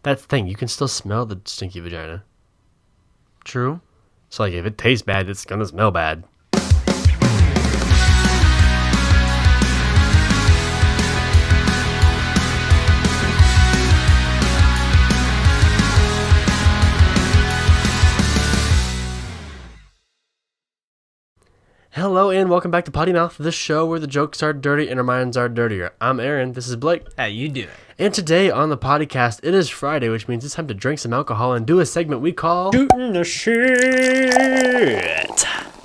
that's the thing. You can still smell the stinky vagina. True. So, like, if it tastes bad, it's going to smell bad. Hello and welcome back to Potty Mouth, the show where the jokes are dirty and our minds are dirtier. I'm Aaron, this is Blake. How you doing? And today on the Potty Cast, it is Friday, which means it's time to drink some alcohol and do a segment we call Shootin The Shit.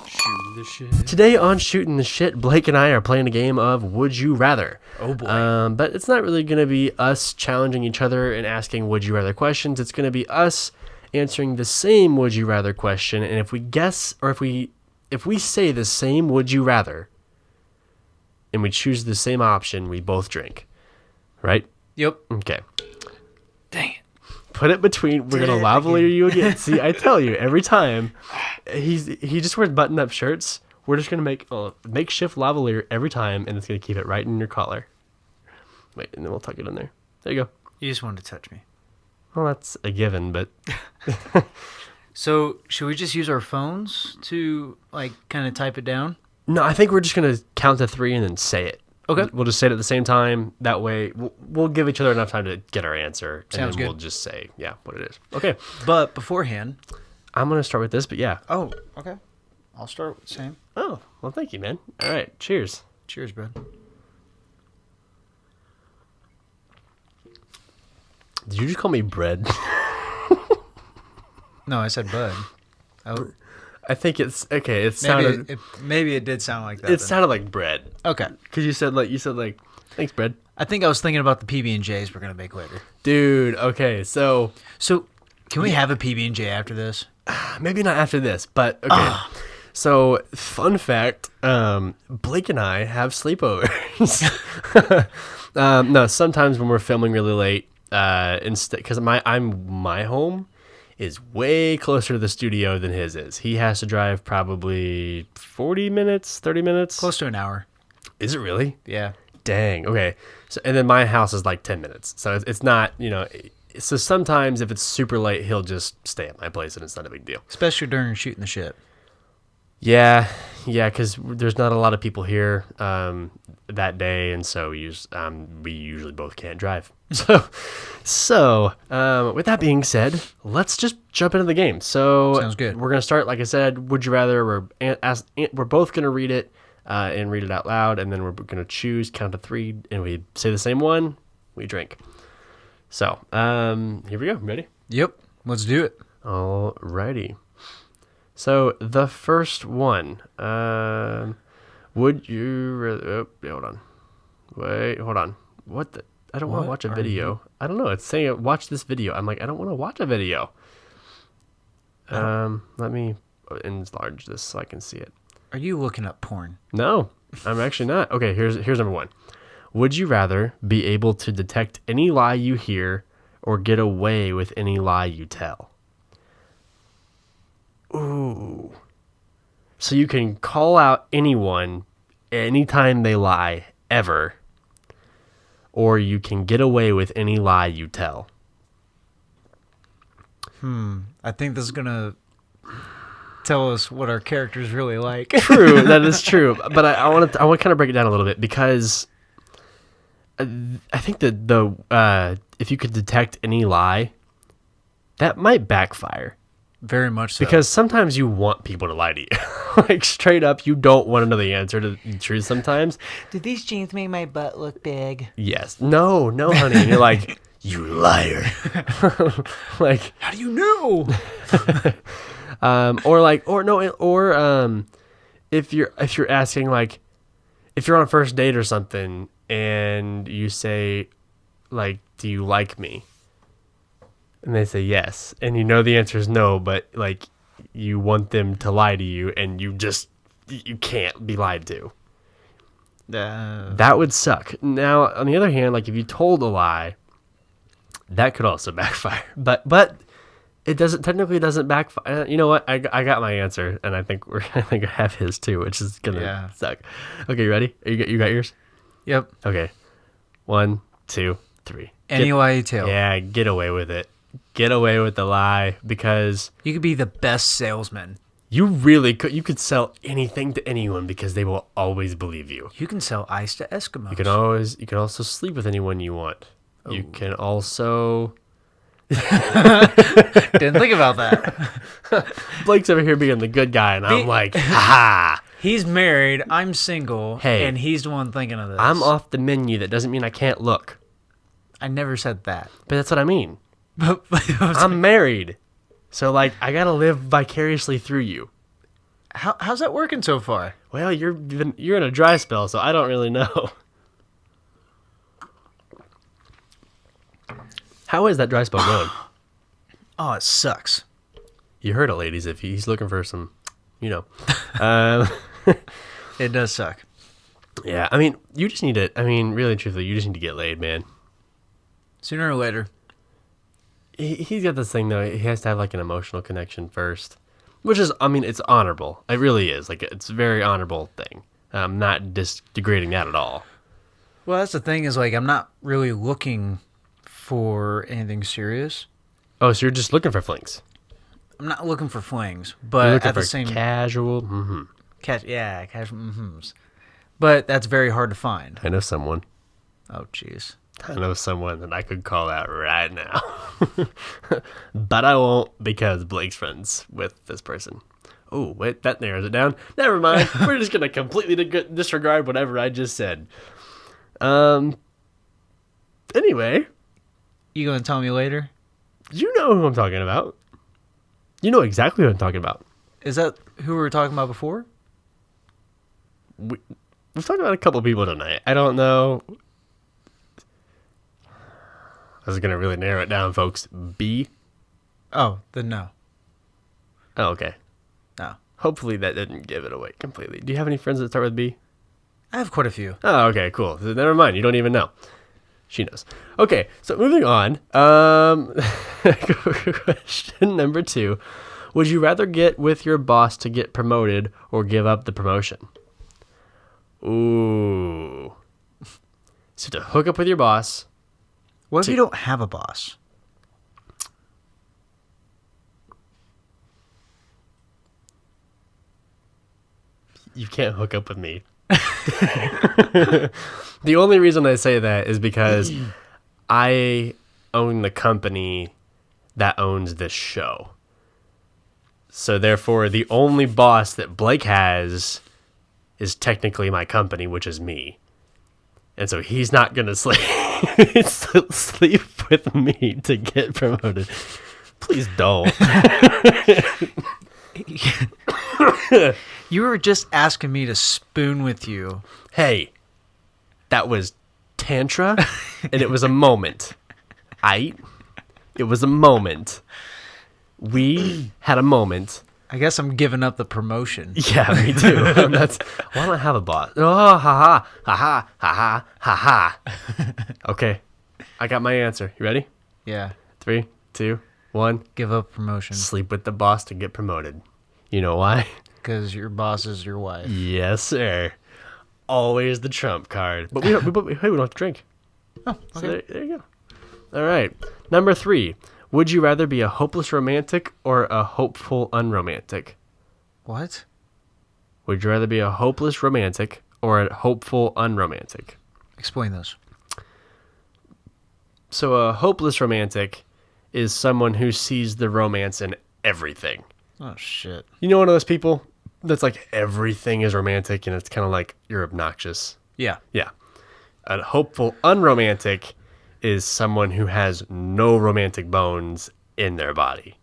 Shootin' the Shit. Today on Shootin' the Shit, Blake and I are playing a game of Would You Rather. Oh boy. But it's not really going to be us challenging each other and asking Would You Rather questions. It's going to be us answering the same Would You Rather question, and if we guess or if we say the same Would You Rather and we choose the same option, we both drink. Right? Yep. Okay. Dang it. Put it between. We're going to lavalier you again. See, I tell you, every time he just wears button-up shirts, we're just going to make a makeshift lavalier every time, and it's going to keep it right in your collar. Wait, and then we'll tuck it in there. There you go. You just wanted to touch me. Well, that's a given, but... So, should we just use our phones to, like, kind of type it down? No, I think we're just going to count to 3 and then say it. Okay. We'll just say it at the same time. That way, we'll give each other enough time to get our answer. Sounds and then good. We'll just say, yeah, what it is. Okay. But beforehand... I'm going to start with this, but yeah. Oh, okay. I'll start with the same. Oh, well, thank you, man. All right. Cheers. Cheers, bud. Did you just call me bread? No, I said bud. Oh, I think it's okay. It sounded. maybe it did sound like that. It sounded like bread. Okay. Because you said like, thanks, bread. I think I was thinking about the PB&Js we're gonna make later. Dude. Okay. So can we have a PB&J after this? maybe not after this, but okay. So fun fact: Blake and I have sleepovers. No, sometimes when we're filming really late, instead because my home is way closer to the studio than his is. He has to drive probably 40 minutes, 30 minutes. Close to an hour. Is it really? Yeah. Dang. Okay. So, and then my house is like 10 minutes. So it's not, so sometimes if it's super late, he'll just stay at my place and it's not a big deal. Especially during Shootin' the Shit. Yeah, because there's not a lot of people here that day, and so we usually both can't drive. So with that being said, let's just jump into the game. So sounds good. We're gonna start, like I said, Would You Rather. We're both gonna read it and read it out loud, and then we're gonna choose, count to 3, and we say the same one. We drink. So here we go. Ready? Yep. Let's do it. Alrighty. So the first one, would you rather? Oh, yeah, hold on. Wait, hold on. What the? I don't want to watch a video. I don't know. It's saying watch this video. I'm like, I don't want to watch a video. Let me enlarge this so I can see it. Are you looking up porn? No, I'm actually not. Okay, here's number 1. Would you rather be able to detect any lie you hear or get away with any lie you tell? Ooh. So you can call out anyone anytime they lie, ever. Or you can get away with any lie you tell. I think this is going to tell us what our character's really like. True, that is true. But I want to kind of break it down a little bit because I think that if you could detect any lie, that might backfire. Very much so. Because sometimes you want people to lie to you. Like, straight up, you don't want to know the answer to the truth sometimes. Did these jeans make my butt look big? Yes. No, honey. And you're like, you liar. Like, how do you know? if you're asking, like, if you're on a first date or something and you say, like, do you like me? And they say yes, and you know the answer is no, but like you want them to lie to you, and you can't be lied to. That would suck. Now, on the other hand, like if you told a lie, that could also backfire. But it technically doesn't backfire. You know what? I got my answer, and I think I have his too, which is gonna suck. Okay, you ready? You got yours? Yep. Okay. 1, 2, 3. Any lie you tell. Yeah, get away with it. Get away with the lie, because You could be the best salesman. you really could. You could sell anything to anyone because they will always believe you. You can sell ice to Eskimos. You can also sleep with anyone you want. You can also. Didn't think about that. Blake's over here being the good guy, and I'm like, ha. He's married. I'm single. Hey. And he's the one thinking of this. I'm off the menu. That doesn't mean I can't look. I never said that. But that's what I mean. But I'm married. So, like, I got to live vicariously through you. how's that working so far? Well, you're in a dry spell, so I don't really know. How is that dry spell going? Oh, it sucks. You heard it, ladies. If he's looking for some, um, It does suck. yeah. I mean, you just need to. I mean, really, truthfully, you just need to get laid, man. Sooner or later. He's got this thing though. He has to have like an emotional connection first, which is, I mean, it's honorable. It really is. Like, it's a very honorable thing. I'm not degrading that at all. Well, that's the thing is, like, I'm not really looking for anything serious. Oh, so you're just looking for flings? I'm not looking for flings, You're but looking at the for same casual. Mm-hmm. casual mm-hms. But that's very hard to find. I know someone. Oh, jeez. I know someone that I could call out right now. But I won't, because Blake's friends with this person. Oh, wait, that narrows it down. Never mind. We're just going to completely disregard whatever I just said. Anyway. You gonna tell me later? You know who I'm talking about. You know exactly who I'm talking about. Is that who we were talking about before? We've talked about a couple people tonight. I don't know. I was going to really narrow it down, folks. B. Oh, then no. Oh, okay. No. Hopefully that didn't give it away completely. Do you have any friends that start with B? I have quite a few. Oh, okay, cool. So never mind. You don't even know. She knows. Okay, so moving on. Question number 2. Would you rather get with your boss to get promoted or give up the promotion? Ooh. So to hook up with your boss. What if you don't have a boss? You can't hook up with me. The only reason I say that is because I own the company that owns this show. So therefore, the only boss that Blake has is technically my company, which is me. And so he's not going to sleep with me to get promoted. Please don't. You were just asking me to spoon with you. Hey, that was Tantra, and it was a moment. It was a moment. We had a moment. I guess I'm giving up the promotion. Yeah, me too. Why don't I have a boss? Oh, ha ha. Okay, I got my answer. You ready? Yeah. 3, 2, 1. Give up promotion. Sleep with the boss to get promoted. You know why? Because your boss is your wife. Yes, sir. Always the trump card. But we don't have to drink. Oh, okay. So there you go. All right. Number 3. Would you rather be a hopeless romantic or a hopeful unromantic? What? Would you rather be a hopeless romantic or a hopeful unromantic? Explain those. So a hopeless romantic is someone who sees the romance in everything. Oh, shit. You know, one of those people that's like everything is romantic and it's kind of like you're obnoxious. Yeah. Yeah. A hopeful unromantic is someone who has no romantic bones in their body.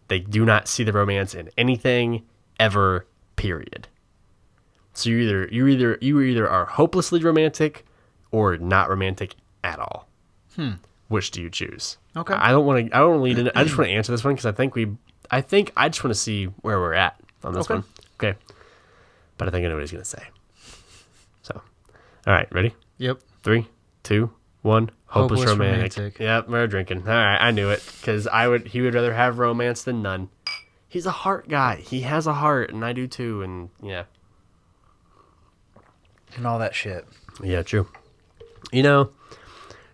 They do not see the romance in anything ever, period. So you either are hopelessly romantic or not romantic at all. Which do you choose? Okay. I don't want to lead in. I just want to answer this one because I just want to see where we're at on this one. Okay. But I think I know what he's going to say. So, all right, ready? Yep. 3, 2, 1. Hopeless romantic. romantic. Yep, we're drinking. All right, I knew it because he would rather have romance than none. He's a heart guy. He has a heart, and I do too. And yeah. And all that shit. Yeah, true. You know,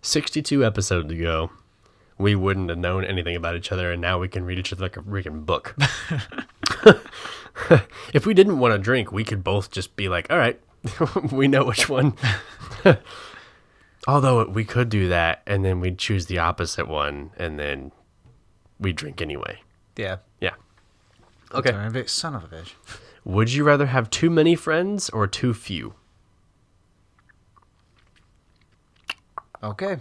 62 episodes ago, we wouldn't have known anything about each other, and now we can read each other like a freaking book. If we didn't want to drink, we could both just be like, all right, we know which one. Although we could do that, and then we'd choose the opposite one, and then we'd drink anyway. Yeah. Yeah. Okay. Son of a bitch. Would you rather have too many friends or too few? Okay.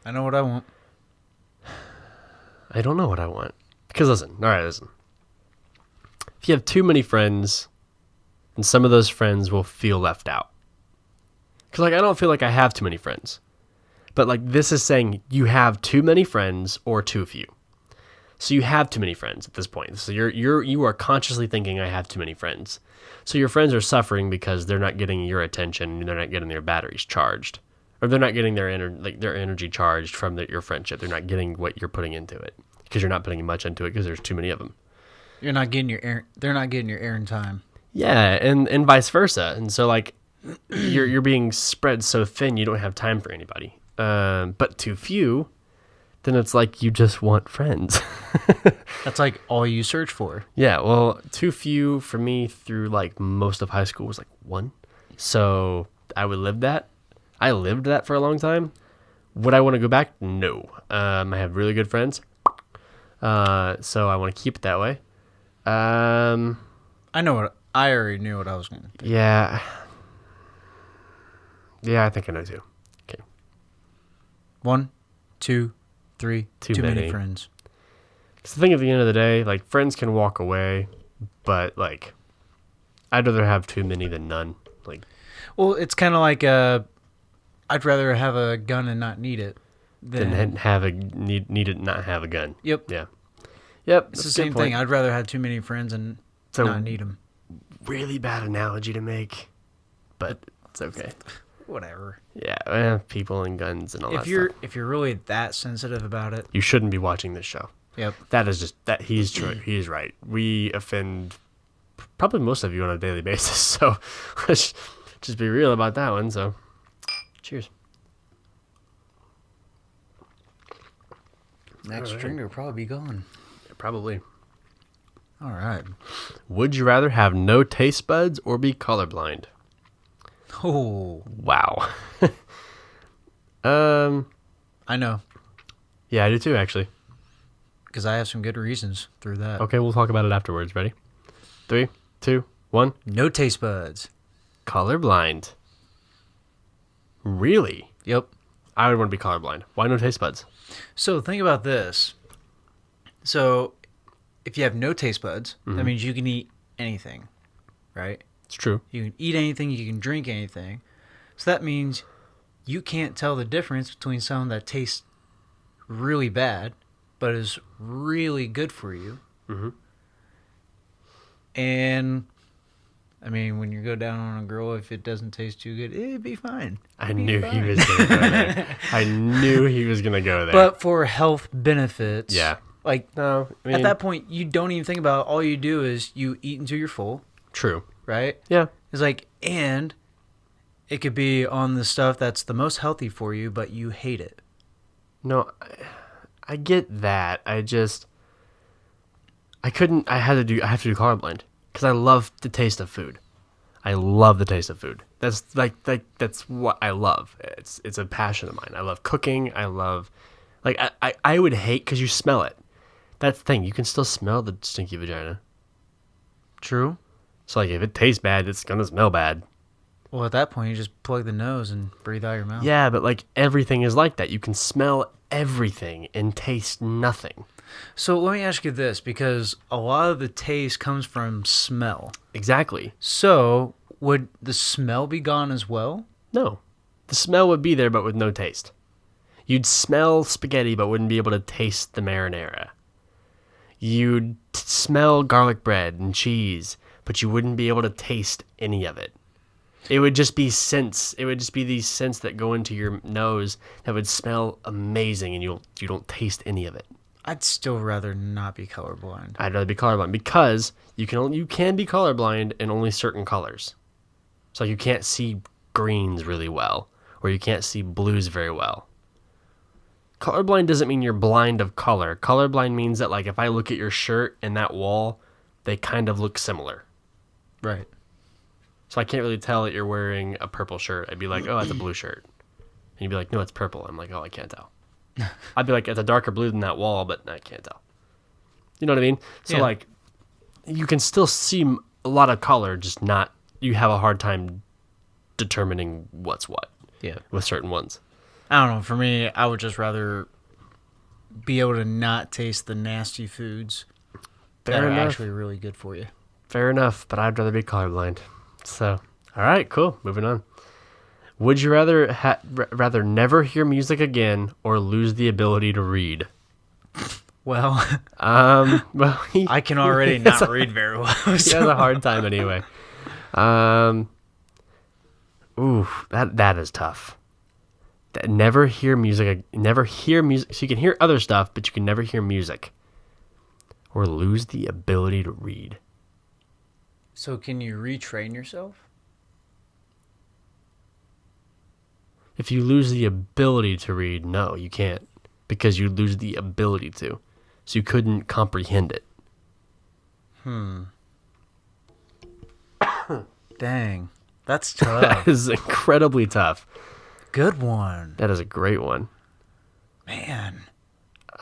I know what I want. I don't know what I want. Because listen. If you have too many friends, then some of those friends will feel left out. Because, like, I don't feel like I have too many friends. But, like, this is saying you have too many friends or too few. So you have too many friends at this point. So you are consciously thinking I have too many friends. So your friends are suffering because they're not getting your attention and they're not getting their batteries charged. Or they're not getting their energy charged from your friendship. They're not getting what you're putting into it. Because you're not putting much into it because there's too many of them. They're not getting your air time. Yeah, and vice versa. And so, like, you're being spread so thin you don't have time for anybody. But too few, then it's like you just want friends. That's like all you search for. Yeah, well, too few for me through like most of high school was like one. So I would live that. I lived that for a long time. Would I want to go back? No. I have really good friends. So I want to keep it that way. I already knew what I was going to do. Yeah. Yeah, I think I know too. Okay. 1, 2, 3. Too many friends. Because the thing at the end of the day, like, friends can walk away, but, like, I'd rather have too many than none. Like, well, it's kind of like I'd rather have a gun and not need it than need it not have a gun. Yep. Yeah. Yep. It's the same thing. I'd rather have too many friends and not need them. Really bad analogy to make, but it's okay. Whatever. Yeah, people and guns and all that stuff. If you're really that sensitive about it, you shouldn't be watching this show. Yep. That is just that he's true. He's right. We offend probably most of you on a daily basis, so let's just be real about that one. So, cheers. Next drink will probably be gone. Yeah, probably. All right. Would you rather have no taste buds or be colorblind? Oh. Wow. I know. Yeah, I do too, actually. Because I have some good reasons through that. Okay, we'll talk about it afterwards. Ready? 3, 2, 1. No taste buds. Colorblind. Really? Yep. I would want to be colorblind. Why no taste buds? So think about this. So if you have no taste buds, that means you can eat anything, right? It's true. You can eat anything, you can drink anything. So that means you can't tell the difference between something that tastes really bad but is really good for you. Mm-hmm. And, I mean, when you go down on a girl, if it doesn't taste too good, it'd be fine. I knew he was going to go there. I knew he was going to go there. But for health benefits, yeah. Like, no, I mean, at that point, you don't even think about it. All you do is you eat until you're full. True. Right? Yeah. It's like, and it could be on the stuff that's the most healthy for you, but you hate it. No, I get that. I have to do colorblind because I love the taste of food. I love the taste of food. That's that's what I love. It's a passion of mine. I love cooking. I love, like, I would hate because you smell it. That's the thing. You can still smell the stinky vagina. True. So, like, if it tastes bad, it's gonna smell bad. Well, at that point, you just plug the nose and breathe out your mouth. Yeah, but, like, everything is like that. You can smell everything and taste nothing. So let me ask you this, because a lot of the taste comes from smell. Exactly. So would the smell be gone as well? No. The smell would be there, but with no taste. You'd smell spaghetti, but wouldn't be able to taste the marinara. You'd smell garlic bread and cheese, but you wouldn't be able to taste any of it. It would just be scents. It would just be these scents that go into your nose that would smell amazing, and you don't taste any of it. I'd still rather not be colorblind. I'd rather be colorblind because you can be colorblind in only certain colors. So you can't see greens really well, or you can't see blues very well. Colorblind doesn't mean you're blind of color. Colorblind means that, like, if I look at your shirt and that wall, they kind of look similar. Right. So I can't really tell that you're wearing a purple shirt. I'd be like, oh, that's a blue shirt. And you'd be like, no, it's purple. I'm like, oh, I can't tell. I'd be like, it's a darker blue than that wall, but I can't tell. You know what I mean? So, Yeah. like, you can still see a lot of color, just not, you have a hard time determining what's what. Yeah. With certain ones. I don't know. For me, I would just rather be able to not taste the nasty foods that Fair are enough. actually really good for you. Fair enough, but I'd rather be colorblind. So, all right, cool. Moving on. Would you rather never hear music again or lose the ability to read? Well, Well, I can already not read very well. he has a hard time anyway. Ooh, that is tough. Never hear music. So you can hear other stuff, but you can never hear music. Or lose the ability to read. So can you retrain yourself? If you lose the ability to read, no, you can't. Because you lose the ability to. So you couldn't comprehend it. Dang. That's That tough. is incredibly tough. Good one. That is a great one. Man.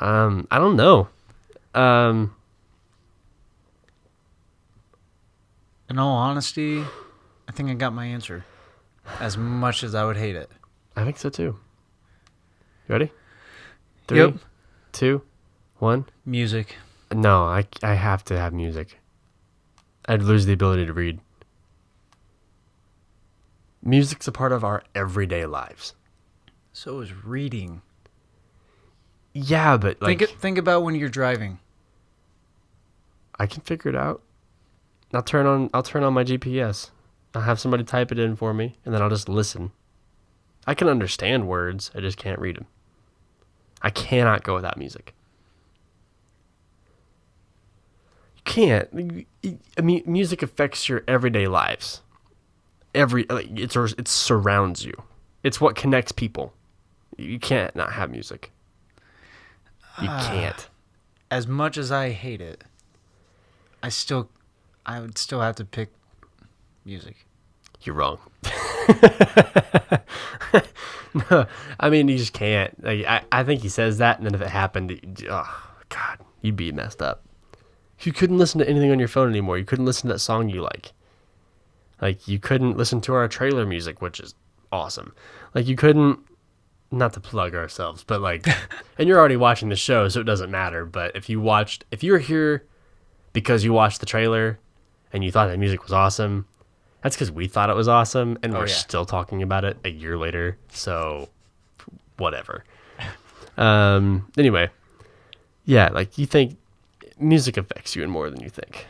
I don't know. In all honesty, I think I got my answer. As much as I would hate it. I think so too. You ready? 3, Yep. 2, 1. Music. No, I have to have music. I'd lose the ability to read. Music's a part of our everyday lives. So is reading. Yeah, but like Think about when you're driving. I can figure it out. I'll turn on my GPS. I'll have somebody type it in for me, and then I'll just listen. I can understand words, I just can't read them. I cannot go without music. You can't. I mean, music affects your everyday lives. It surrounds you. It's what connects people. You can't not have music. You can't. As much as I hate it, I would still have to pick music. You're wrong. No, I mean, you just can't. Like, I think he says that, and then if it happened, oh, God, you'd be messed up. You couldn't listen to anything on your phone anymore. You couldn't listen to that song you like. Like, you couldn't listen to our trailer music, which is awesome. Like, you couldn't, not to plug ourselves, but like, and you're already watching the show, so it doesn't matter. But if you were here because you watched the trailer and you thought that music was awesome, that's because we thought it was awesome, and we're still talking about it a year later. So, whatever. Anyway, yeah, like you think music affects you in more than you think.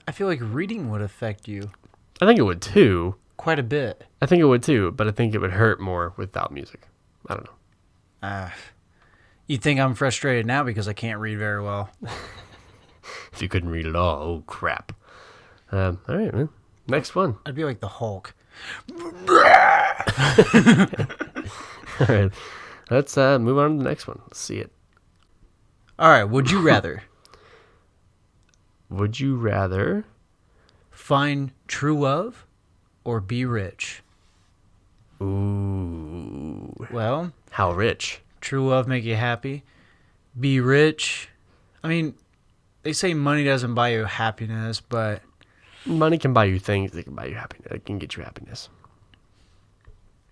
I feel like reading would affect you I think it would too. quite a bit. I think it would too, but I think it would hurt more without music. I don't know. You think I'm frustrated now because I can't read very well. If you couldn't read at all, oh crap. All right, man. Next one. I'd be like the Hulk. All right. Let's move on to the next one. Let's see it. All right, would you rather Would you rather? find true love or be rich? Ooh. Well, How rich? true love make you happy. Be rich. I mean, they say money doesn't buy you happiness, but Money can buy you things. It can buy you happiness. It can get you happiness.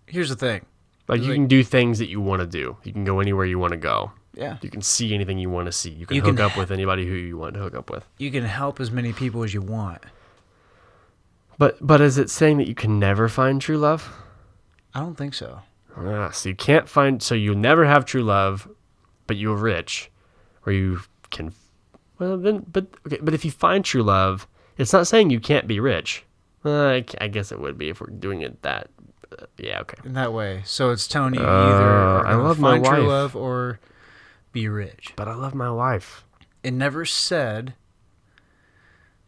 here's the thing. Like you can do things that you want to do. You can go anywhere you want to go. Yeah. You can see anything you want to see. You can You hook can up with anybody who you want to hook up with. You can help as many people as you want. But is it saying that you can never find true love? I don't think so. So you can't find. So you'll never have true love, but you're rich, or you can. Well then, but if you find true love, it's not saying you can't be rich. I guess it would be if we're doing it that. Yeah. Okay. In that way. So it's telling you either are I gonna love my find true wife. love or be rich. But I love my wife. It never said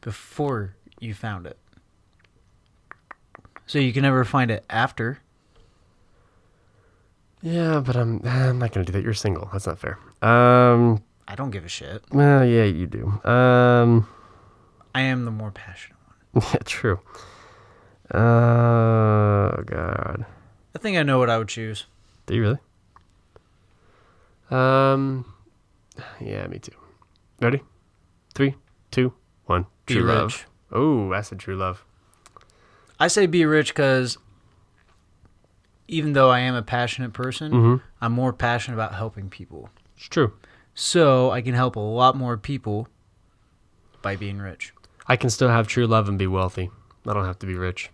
before you found it. So you can never find it after. Yeah, but I'm not gonna do that. You're single. That's not fair. I don't give a shit. Well, yeah, you do. I am the more passionate one. Yeah, true. Oh God. I think I know what I would choose. Do you really? Yeah, me too. Ready? 3, 2, 1. Be True rich. love. Oh, that's a true love. I say be rich because even though I am a passionate person, Mm-hmm. I'm more passionate about helping people. It's true. So I can help a lot more people by being rich. I can still have true love and be wealthy. I don't have to be rich.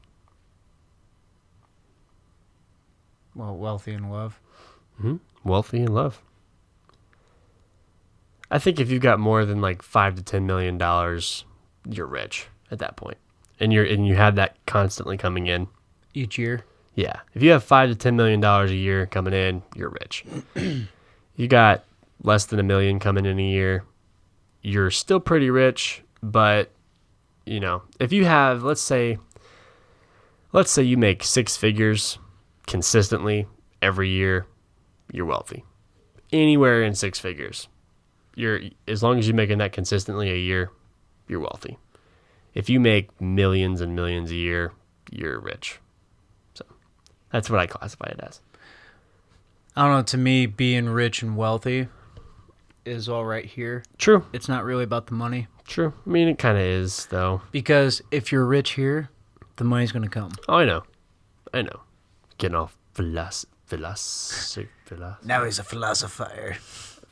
Well, wealthy in love. Mm-hmm. Wealthy in love. I think if you've got more than like $5 to $10 million, you're rich at that point, and you have that constantly coming in. Each year. Yeah, if you have $5 to $10 million a year coming in, you're rich. You got less than $1 million coming in a year, you're still pretty rich. But you know, if you have, let's say you make 6 figures consistently every year, you're wealthy. Anywhere in 6 figures, as long as you're making that consistently a year, you're wealthy. If you make millions and millions a year, you're rich. So that's what I classify it as. I don't know. To me, being rich and wealthy is all right here. True. It's not really about the money. True. I mean, it kind of is, though. Because if you're rich here, the money's going to come. Oh, I know. Getting off philosopher. Now he's a philosopher.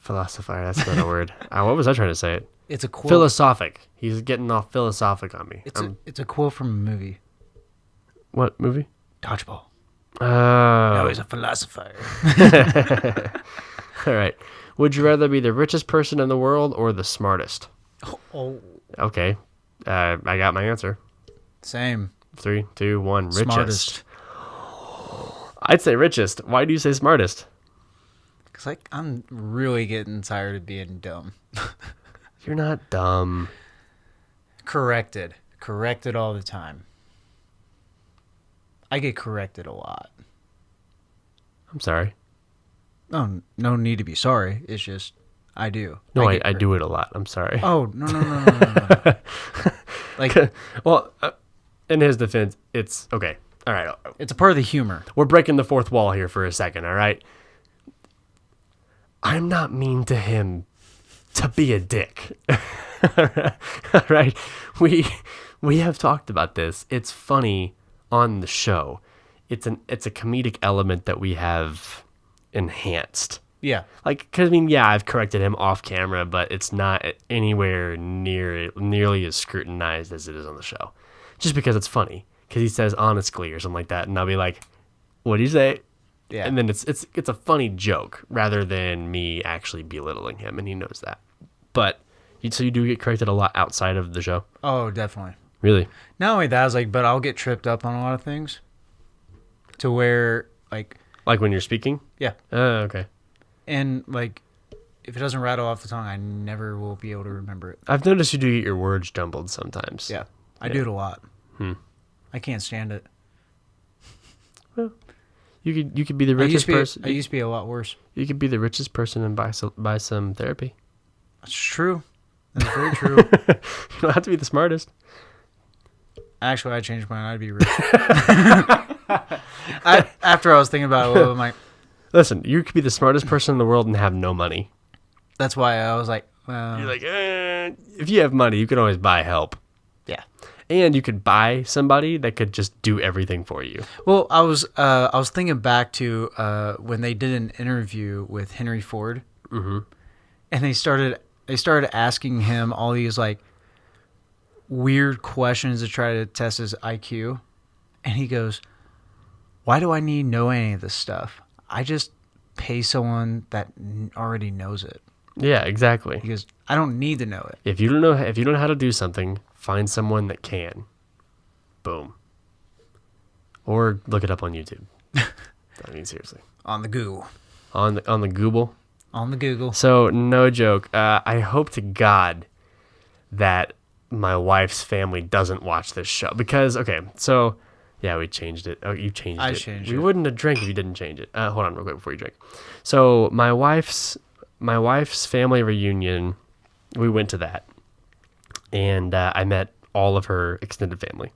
Philosopher, that's not a word. What was I trying to say it? It's a quote. Philosophic. He's getting off philosophic on me. It's a quote from a movie. What movie? Dodgeball. Oh. Now he's a philosopher. All right. Would you rather be the richest person in the world or the smartest? Oh. Okay. I got my answer. Same. 3, 2, 1. Richest. Smartest. I'd say richest. Why do you say smartest? Because I'm really getting tired of being dumb. You're not dumb. Corrected all the time. I get corrected a lot. I'm sorry. No need to be sorry. It's just I do. No, I do it a lot. I'm sorry. Oh, no. Like, well, in his defense, it's okay. All right. it's a part of the humor. We're breaking the fourth wall here for a second, all right? I'm not mean to him to be a dick. All right? We have talked about this. It's funny on the show. It's a comedic element that we have enhanced. Yeah. Like, because, I mean, yeah, I've corrected him off camera, but it's not anywhere nearly as scrutinized as it is on the show. Just because it's funny. Because he says honestly or something like that, and I'll be like, what do you say? Yeah. And then it's a funny joke rather than me actually belittling him, and he knows that. But, so you do get corrected a lot outside of the show? Oh, definitely. Really? Not only that, I was like, but I'll get tripped up on a lot of things. To where, like... Like when you're speaking? Yeah. Oh, okay. And, like, if it doesn't rattle off the tongue, I never will be able to remember it. I've noticed you do get your words jumbled sometimes. Yeah. I do it a lot. Hmm. I can't stand it. Well, you could be the richest person. I used to be a lot worse. You could be the richest person and buy some therapy. That's true. That's very true. You don't have to be the smartest. Actually, I changed my mind. I'd be rich. After I was thinking about it a little, I'm like... Listen, you could be the smartest person in the world and have no money. That's why I was like... Well, You're like, if you have money, you can always buy help. yeah. And you could buy somebody that could just do everything for you. Well, I was thinking back to when they did an interview with Henry Ford, Mm-hmm. and they started asking him all these like weird questions to try to test his IQ, and he goes, "Why do I need to know any of this stuff? I just pay someone that already knows it." Yeah, exactly. He goes, "I don't need to know it." If you don't know how to do something, find someone that can. Boom. Or look it up on YouTube. I mean, seriously. On the Google. On the Google. On the Google. So, no joke. I hope to God that my wife's family doesn't watch this show. Because, okay, so Yeah, we changed it. Oh, you changed it. I changed We it. wouldn't have drank if you didn't change it. Hold on real quick before you drink. So my wife's family reunion, we went to that, and I met all of her extended family.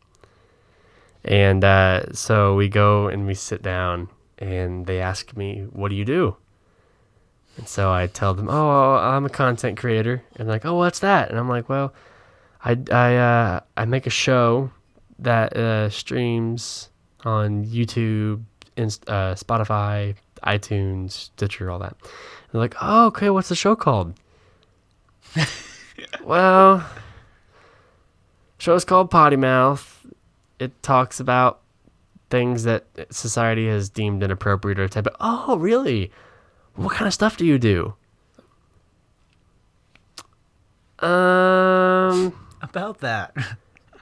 And so we go and we sit down, and they ask me, "What do you do?" And so I tell them, "Oh, I'm a content creator." And they're like, "Oh, what's that?" And I'm like, "Well, I make a show that streams on YouTube, Spotify, iTunes, Stitcher, all that." And they're like, "Oh, okay, what's the show called?" Well, show's called Potty Mouth. It talks about things that society has deemed inappropriate or type of. Oh, really? What kind of stuff do you do? About that.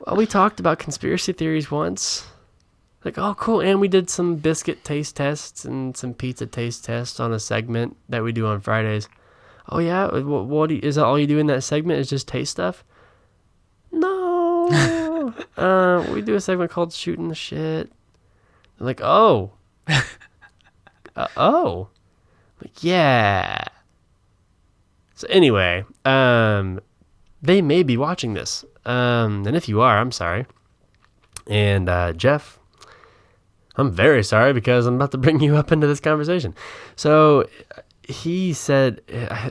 Well, we talked about conspiracy theories once. Like, oh, cool. And we did some biscuit taste tests and some pizza taste tests on a segment that we do on Fridays. Oh, yeah? Is that all you do in that segment is just taste stuff? No. We do a segment called Shootin The Shit. They're like, oh. Oh. Like, yeah. So anyway, they may be watching this. And if you are, I'm sorry. And Jeff, I'm very sorry because I'm about to bring you up into this conversation. So he said,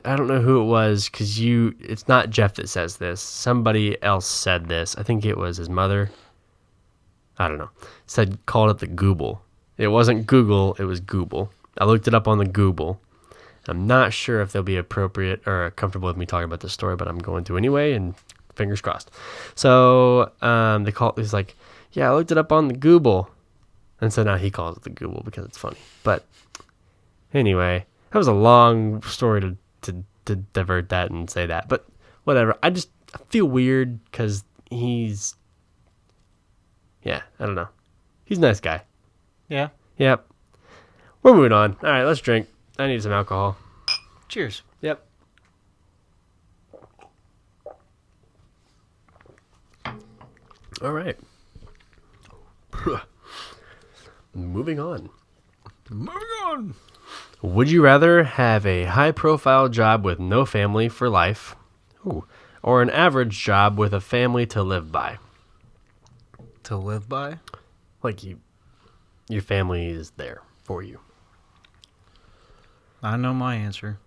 I don't know who it was because it's not Jeff that says this. Somebody else said this. I think it was his mother. I don't know. Called it the Google. It wasn't Google, it was Google. I looked it up on the Google. I'm not sure if they'll be appropriate or comfortable with me talking about this story, but I'm going to anyway, and fingers crossed. So he's like, yeah, I looked it up on the Google. And so now he calls it the Google because it's funny. But anyway, that was a long story to divert that and say that. But whatever. I feel weird because I don't know. He's a nice guy. Yeah. Yep. We're moving on. All right, let's drink. I need some alcohol. Cheers. Yep. All right. Moving on. Would you rather have a high-profile job with no family for life, or an average job with a family to live by? To live by? Like your family is there for you. I know my answer.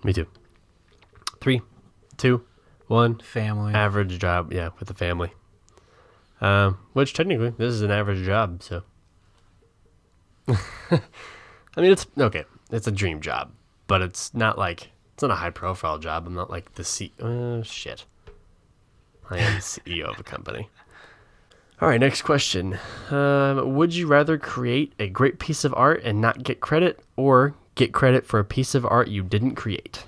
Me too. 3, 2, 1. Family. Average job, yeah, with the family. Which technically, this is an average job, so. I mean, it's okay. It's a dream job, but it's not a high profile job. I'm not like the shit. I am the CEO of a company. All right, next question. Would you rather create a great piece of art and not get credit, or get credit for a piece of art you didn't create?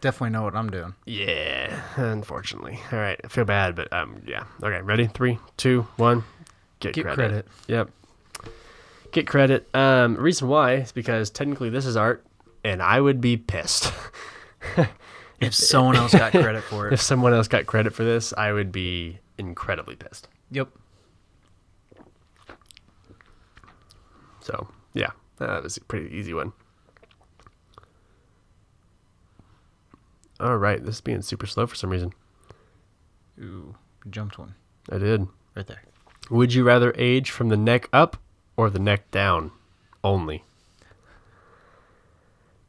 Definitely know what I'm doing. Yeah, unfortunately. All right, I feel bad, but yeah. Okay, ready? 3, 2, 1. Get credit. Yep. Get credit. Reason why is because technically this is art, and I would be pissed. If someone else got credit for it. If someone else got credit for this, I would be incredibly pissed. Yep. So, yeah, that was a pretty easy one. All right, this is being super slow for some reason. Ooh, you jumped one. I did. Right there. Would you rather age from the neck up or the neck down only?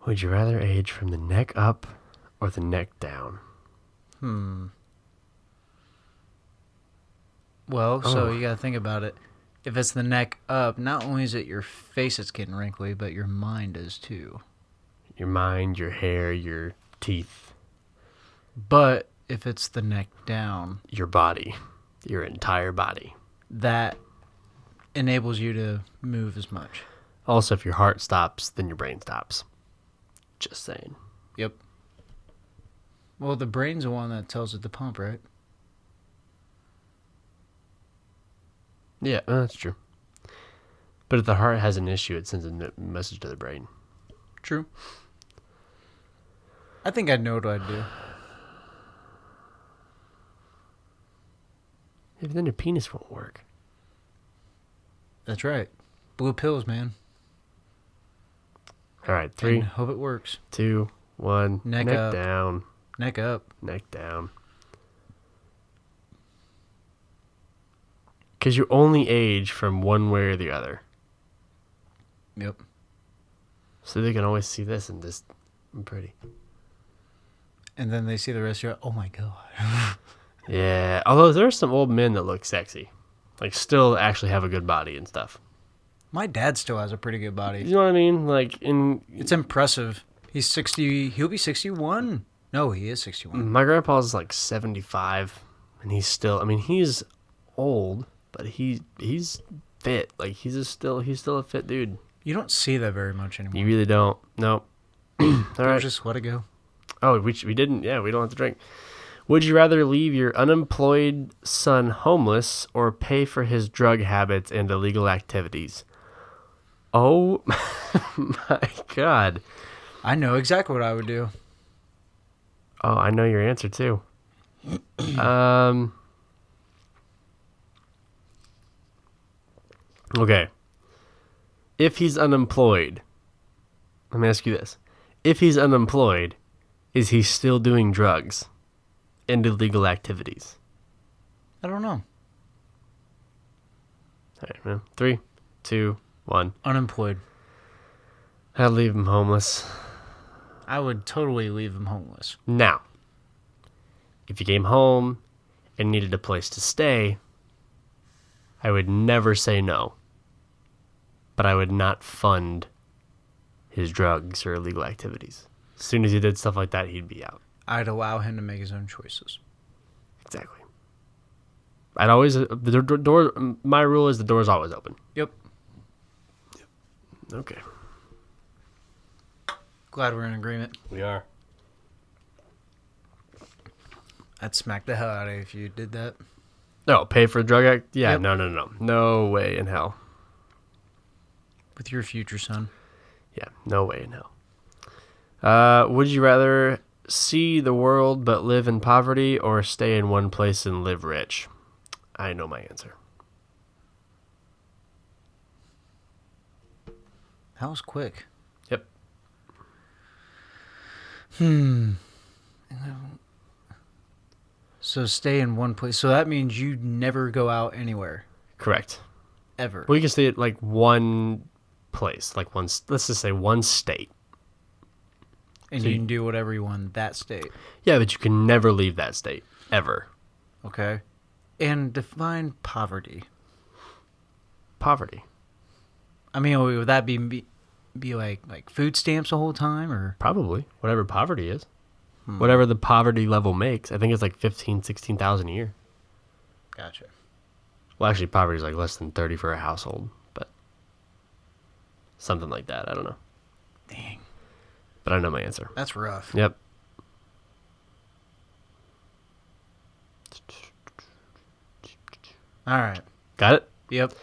Would you rather age from the neck up or the neck down? Well, so you got to think about it. If it's the neck up, not only is it your face that's getting wrinkly, but your mind is too. Your mind, your hair, your teeth. But if it's the neck down, your body, your entire body. That enables you to move as much. Also, if your heart stops, then your brain stops. Just saying. Yep. Well, the brain's the one that tells it to pump, right? Yeah, that's true. But if the heart has an issue, it sends a message to the brain. True. I think I'd know what I'd do. Yeah, but then your penis won't work. That's right. Blue pills, man. All right, 3, And hope it works. 2, 1. Neck Neck up. down. Neck up. Neck down. Because you only age from one way or the other. Yep. So they can always see this and just, I'm pretty. And then they see the rest of you. Oh my god. Yeah. Although there are some old men that look sexy. Like, still actually have a good body and stuff. My dad still has a pretty good You body. know what I mean? Like, It's impressive. He's 60. He'll be 61. No, he is 61. my grandpa's like 75, and he's still, I mean, he's old, but he's fit. Like, he's still a fit dude. You don't see that very much anymore. You really don't. Nope. All right. Just let it go. Oh, we didn't. Yeah, we don't have to drink. Would you rather leave your unemployed son homeless or pay for his drug habits and illegal activities? Oh my God. I know exactly what I would do. Oh, I know your answer too. Okay. If he's unemployed, let me ask you this. If he's unemployed, is he still doing drugs and illegal activities? I don't know. All right, man. 3, 2, 1. Unemployed. I'd leave him homeless. I would totally leave him homeless. Now, if you came home and needed a place to stay, I would never say no. But I would not fund his drugs or illegal activities. As soon as he did stuff like that, he'd be out. I'd allow him to make his own choices. Exactly. I'd always, the door, my rule is the door's always open. Yep. Okay. Glad we're in agreement. We are. I'd smack the hell out of you if you did that. No, pay for a drug act? Yeah, Yep. No. No way in hell. With your future son. Yeah, no way in hell. Would you rather see the world but live in poverty or stay in one place and live rich? I know my answer. That was quick. Yep. So stay in one place. So that means you never go out anywhere. Correct. Ever. Well, you can stay at like one place, like let's just say one state. And So you you- can do whatever you want in that state. Yeah, but you can never leave that state, ever. Okay. And define poverty. Poverty. I mean, would that be like food stamps the whole time, or Probably. Whatever poverty is. Whatever the poverty level makes. I think it's like 15,000, 16,000 a year. Gotcha. Well, actually, poverty is like less than 30 for a household, but something like that. I don't know. Dang, But I know my answer. that's rough. Yep. All right. Got it? Yep.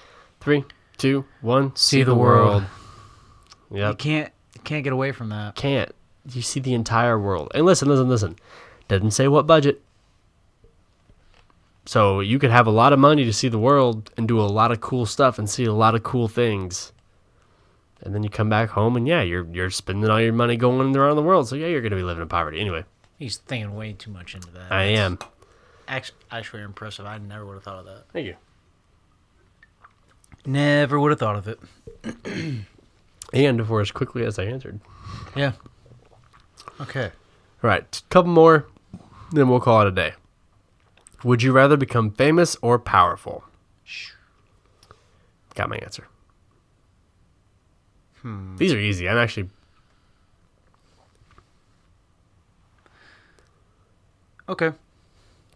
3, 2, 1. See the world. Yep. You can't get away from that. Can't. You see the entire world. And listen. Doesn't say what budget. So you could have a lot of money to see the world and do a lot of cool stuff and see a lot of cool things. And then you come back home and yeah, you're spending all your money going around the world. So yeah, you're going to be living in poverty anyway. He's thinking way too much into that. I am. Actually impressive. I never would have thought of that. Thank you. Never would have thought of it. And for as quickly as I answered. Yeah. Okay. All right, couple more, then we'll call it a day. Would you rather become famous or powerful? Got my answer. These are easy. I'm actually... Okay.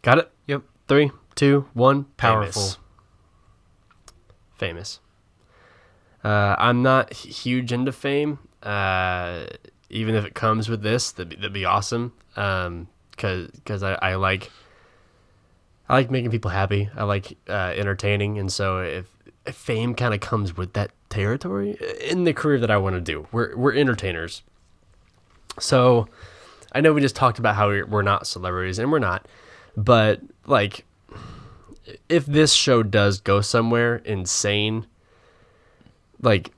Got it? Yep. 3, 2, 1. Powerful. Famous. I'm not huge into fame. Even if it comes with this, that'd be awesome. Because I like making people happy. I like entertaining, and so if fame kind of comes with that territory in the career that I want to do, we're entertainers. So I know we just talked about how we're not celebrities, and we're not, but like if this show does go somewhere insane, like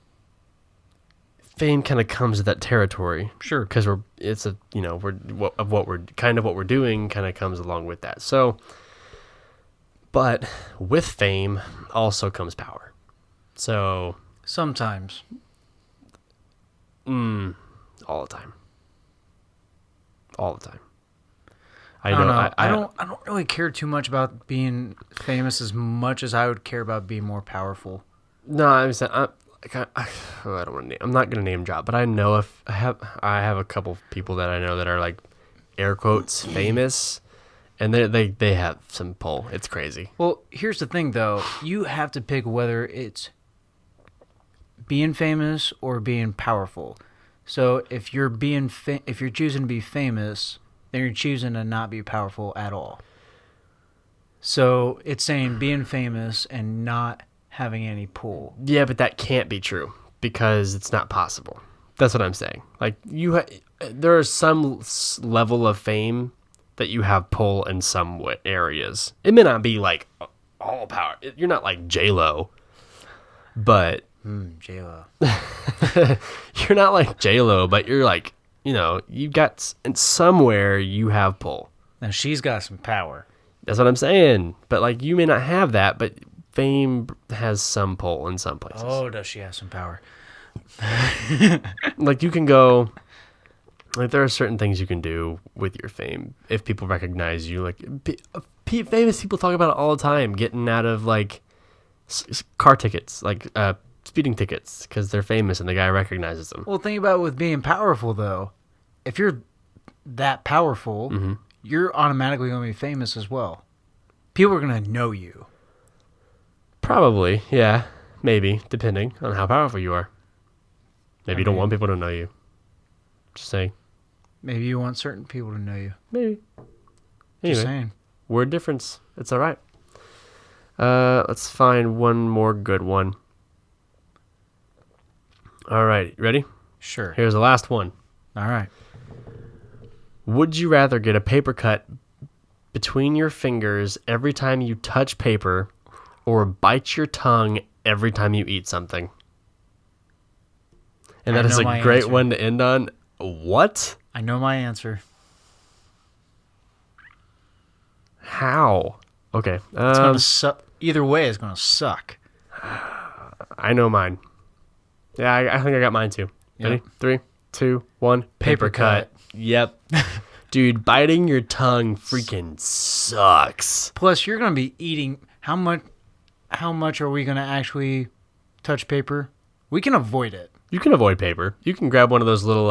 fame kind of comes with that territory. Sure. Because what we're doing kind of comes along with that. So, but with fame also comes power. So Sometimes. all the time. All the time. I don't know. I don't really care too much about being famous as much as I would care about being more powerful. No, I'm saying I don't want to. I'm not gonna name drop, but I know if I have a couple people that I know that are like air quotes famous, and they have some pull. It's crazy. Well, here's the thing though. You have to pick whether it's being famous or being powerful. So if you're if you're choosing to be famous, then you're choosing to not be powerful at all. So it's saying being famous and not having any pull. Yeah, but that can't be true because it's not possible. That's what I'm saying. Like there is some level of fame that you have pull in some areas. It may not be like all power. You're not like J-Lo, but J-Lo. You're not like J-Lo, but you're like, you've got somewhere you have pull. Now she's got some power. That's what I'm saying. But like you may not have that, but fame has some pull in some places. Oh, does she have some power? Like you can go, like there are certain things you can do with your fame if people recognize you. Like famous people talk about it all the time, getting out of like car tickets, like speeding tickets, because they're famous and the guy recognizes them. Well, think about it with being powerful though. If you're that powerful, you're automatically going to be famous as well. People are going to know you. Probably, yeah. Maybe, depending on how powerful you are. Maybe you don't want people to know you. Just saying. Maybe you want certain people to know you. Maybe. Just Anyway, saying. word difference. It's all right. Let's find one more good one. All right, ready? Sure. Here's the last one. All right. Would you rather get a paper cut between your fingers every time you touch paper or bite your tongue every time you eat something? And that is a great one to end on. What? I know my answer. How? Okay. It's going to suck. Either way, it's going to suck. I know mine. Yeah, I think I got mine too. Yep. Ready? 3, 2, 1. Paper cut. Yep. Dude, biting your tongue freaking sucks. Plus, you're going to be eating. How much are we going to actually touch paper? We can avoid it. You can avoid paper. You can grab one of those little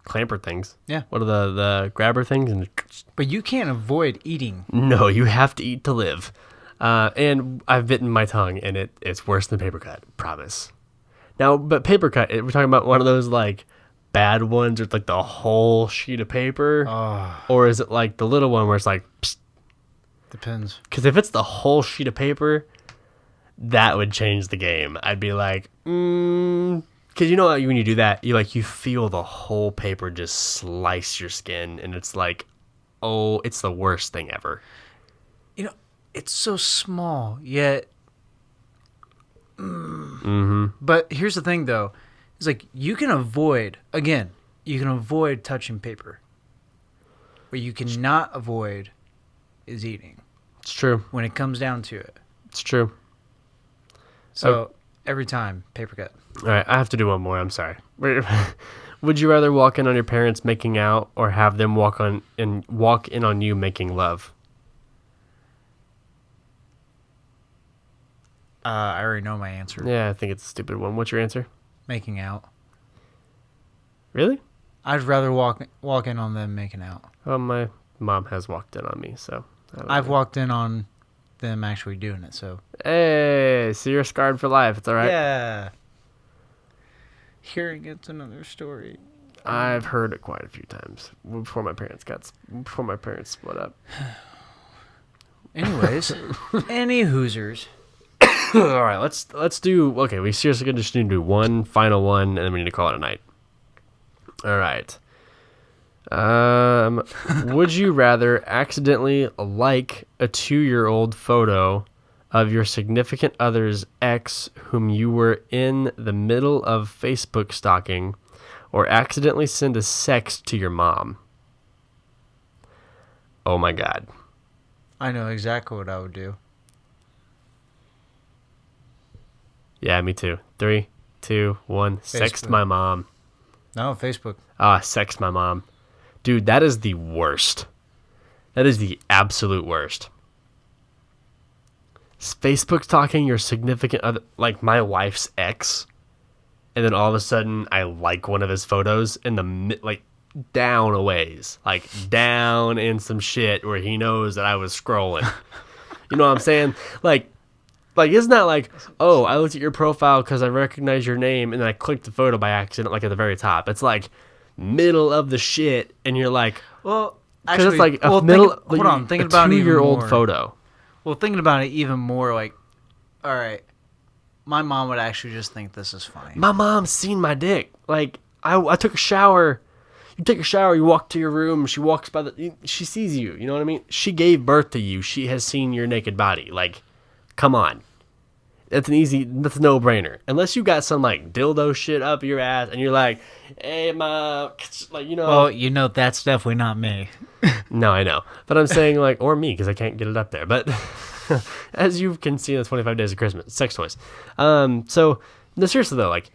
clamper things. Yeah. What are the grabber things? But you can't avoid eating. No, you have to eat to live. And I've bitten my tongue, and it's worse than paper cut. Promise. Now, but paper cut, we're talking about one of those like bad ones with like the whole sheet of paper, or is it like the little one where it's like? Psst. Depends. Because if it's the whole sheet of paper, that would change the game. I'd be like, because when you do that, you feel the whole paper just slice your skin, and it's like, oh, it's the worst thing ever. It's so small, yet. But here's the thing, though. It's like you can avoid touching paper. What you cannot avoid is eating. It's true. When it comes down to it. It's true. So every time, paper cut. All right, I have to do one more. I'm sorry. Would you rather walk in on your parents making out or have them walk in on you making love? I already know my answer. Yeah, I think it's a stupid one. What's your answer? Making out. Really? I'd rather walk in on them making out. Well, my mom has walked in on me, so I've walked in on them actually doing it, so. Hey, so you're scarred for life. It's all right. Yeah. Hearing it's another story. I've heard it quite a few times before my parents split up. Anyways, any Hoosers. All right, let's do. Okay, we seriously just need to do one final one, and then we need to call it a night. All right. Would you rather accidentally like a 2-year-old photo of your significant other's ex whom you were in the middle of Facebook stalking, or accidentally send a sext to your mom? Oh my God. I know exactly what I would do. Yeah, me too. 3, 2, 1. Sext Facebook. my mom. No, Facebook. Sext my mom. Dude, that is the worst. That is the absolute worst. Facebook stalking your significant other, like my wife's ex, and then all of a sudden I like one of his photos in the like down a ways, like down in some shit where he knows that I was scrolling. You know what I'm saying? Like isn't that like, oh, I looked at your profile because I recognize your name and then I clicked the photo by accident, like at the very top. It's like middle of the shit, and you're like, Well, because actually, it's like a well, middle, hold on, thinking a about it even 2-year-old more. photo. Well, thinking about it even more, like, all right, my mom would actually just think this is funny. My mom's seen my dick. Like, I took a shower. You take a shower, you walk to your room, she walks by she sees you, you know what I mean? She gave birth to you. She has seen your naked body. Like, come on. That's a no-brainer. Unless you got some, like, dildo shit up your ass and you're like, hey, ma, like, you know. Well, you know, that's definitely not me. No, I know. But I'm saying, like, or me, because I can't get it up there. But as you can see in the 25 Days of Christmas, sex toys. So, no, seriously, though, like,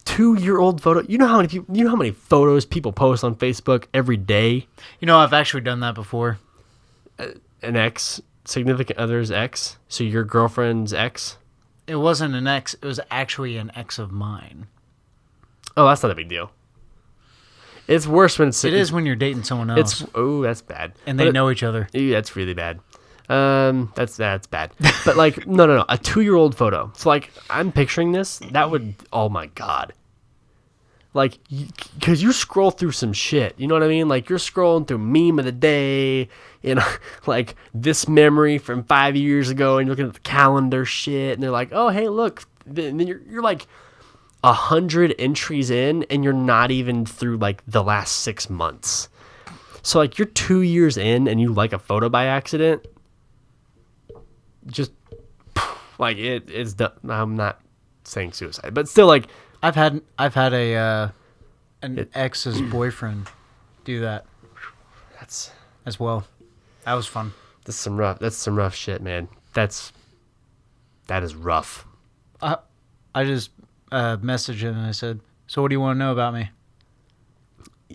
2-year-old photo. You know how many photos people post on Facebook every day? You know, I've actually done that before. An ex, significant other's ex. So your girlfriend's ex. It wasn't an ex. It was actually an ex of mine. Oh, that's not a big deal. It's worse when It is when you're dating someone else. That's bad. And they know each other. Yeah, that's really bad. That's bad. But like, no, a 2-year-old photo. So like, I'm picturing this. That would, oh my God. Like, because you scroll through some shit. You know what I mean? Like, you're scrolling through meme of the day, you know, like this memory from 5 years ago, and you're looking at the calendar shit, and they're like, oh, hey, look. And then you're like 100 entries in, and you're not even through like the last 6 months. So like, you're 2 years in, and you like a photo by accident. Just like it's done. I'm not saying suicide, but still, like, I've had an ex's boyfriend do that that's as well. That was fun. That's some rough shit, man. That is rough. I just messaged him and I said, "So what do you want to know about me?"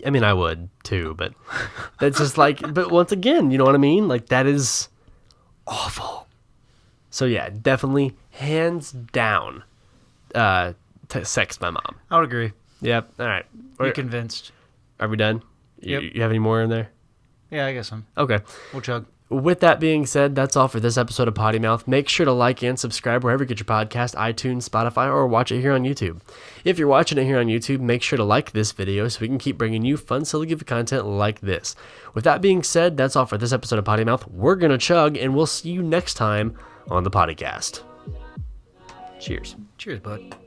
I mean, I would too, but that's just like. But once again, you know what I mean? Like, that is awful. So yeah, definitely, hands down, sext my mom. I would agree. Yep. All right. You're convinced. Are we done? Yep. You have any more in there? Yeah, I guess so. Okay. We'll chug. With that being said, that's all for this episode of Potty Mouth. Make sure to like and subscribe wherever you get your podcast, iTunes, Spotify, or watch it here on YouTube. If you're watching it here on YouTube, make sure to like this video so we can keep bringing you fun, silly, goofy content like this. With that being said, that's all for this episode of Potty Mouth. We're going to chug, and we'll see you next time on the Potty Cast. Cheers. Cheers, bud.